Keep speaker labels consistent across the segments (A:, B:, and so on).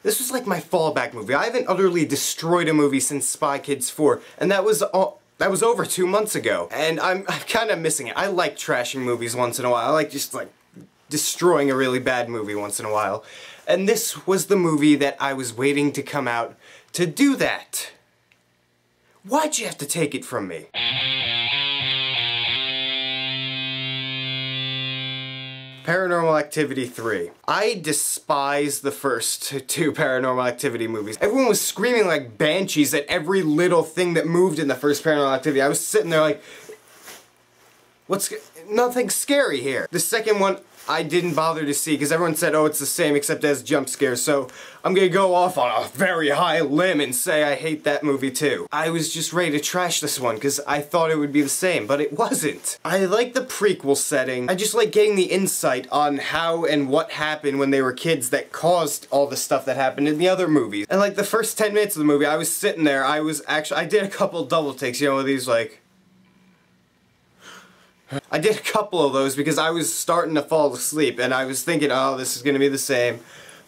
A: This was like my fallback movie. I haven't utterly destroyed a movie since Spy Kids 4, and that was over 2 months ago. And I'm kind of missing it. I like trashing movies once in a while. I like just like destroying a really bad movie once in a while. And this was the movie that I was waiting to come out to do that. Why'd you have to take it from me? Paranormal Activity 3. I despise the first two Paranormal Activity movies. Everyone was screaming like banshees at every little thing that moved in the first Paranormal Activity. I was sitting there like, nothing scary here. The second one, I didn't bother to see because everyone said, oh, it's the same except it has jump scares, so I'm gonna go off on a very high limb and say I hate that movie too. I was just ready to trash this one because I thought it would be the same, but it wasn't. I like the prequel setting. I just like getting the insight on how and what happened when they were kids that caused all the stuff that happened in the other movies. And like the first 10 minutes of the movie, I was sitting there, I did a couple double takes, you know, with these like... I did a couple of those because I was starting to fall asleep and I was thinking, oh, this is gonna be the same.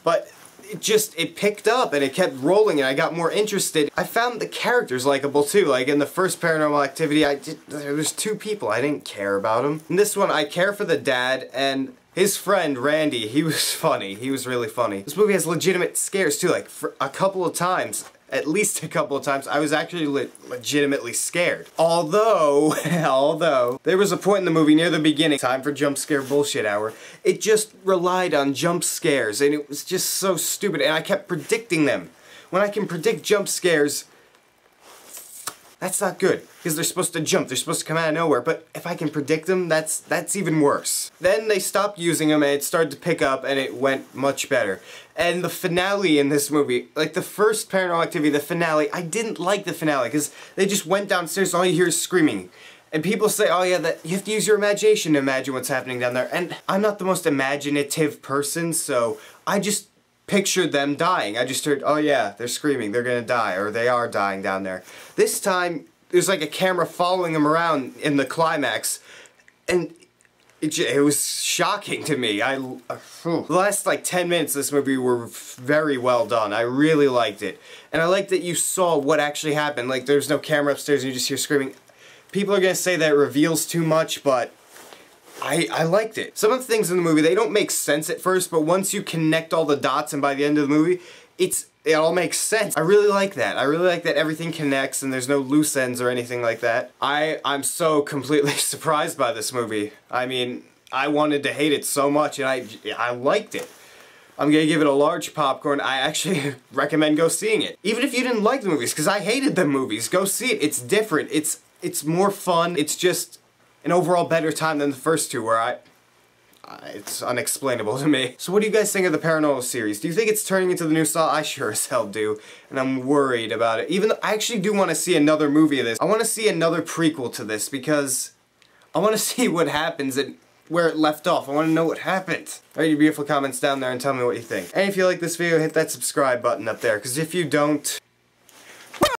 A: But it picked up and it kept rolling and I got more interested. I found the characters likable too. Like in the first Paranormal Activity, there was 2 people, I didn't care about them. In this one, I care for the dad and his friend, Randy. He was funny. He was really funny. This movie has legitimate scares too, like for a couple of times. At least a couple of times, I was actually legitimately scared. Although, there was a point in the movie near the beginning, time for jump scare bullshit hour, it just relied on jump scares, and it was just so stupid, and I kept predicting them. When I can predict jump scares, that's not good, because they're supposed to jump, they're supposed to come out of nowhere, but if I can predict them, that's even worse. Then they stopped using them, and it started to pick up, and it went much better. And the finale in this movie, like the first Paranormal Activity, the finale, I didn't like the finale because they just went downstairs and all you hear is screaming. And people say, oh yeah, that you have to use your imagination to imagine what's happening down there. And I'm not the most imaginative person, so I just pictured them dying. I just heard, oh yeah, they're screaming, they're gonna die, or they are dying down there. This time, there's like a camera following them around in the climax, and it was shocking to me. The last like 10 minutes of this movie were very well done. I really liked it. And I liked that you saw what actually happened. Like there's no camera upstairs and you just hear screaming. People are gonna say that it reveals too much, but I liked it. Some of the things in the movie, they don't make sense at first, but once you connect all the dots and by the end of the movie, it all makes sense. I really like that. I really like that everything connects and there's no loose ends or anything like that. I'm so completely surprised by this movie. I mean, I wanted to hate it so much and I liked it. I'm gonna give it a large popcorn. I actually recommend go seeing it. Even if you didn't like the movies, because I hated the movies, go see it. It's different. It's more fun. It's just an overall better time than the first two where it's unexplainable to me. So what do you guys think of the Paranormal series? Do you think it's turning into the new Saw? I sure as hell do, and I'm worried about it. Even though I actually do want to see another movie of this. I want to see another prequel to this because I want to see what happens and where it left off. I want to know what happened. Write your beautiful comments down there and tell me what you think. And if you like this video, hit that subscribe button up there, because if you don't,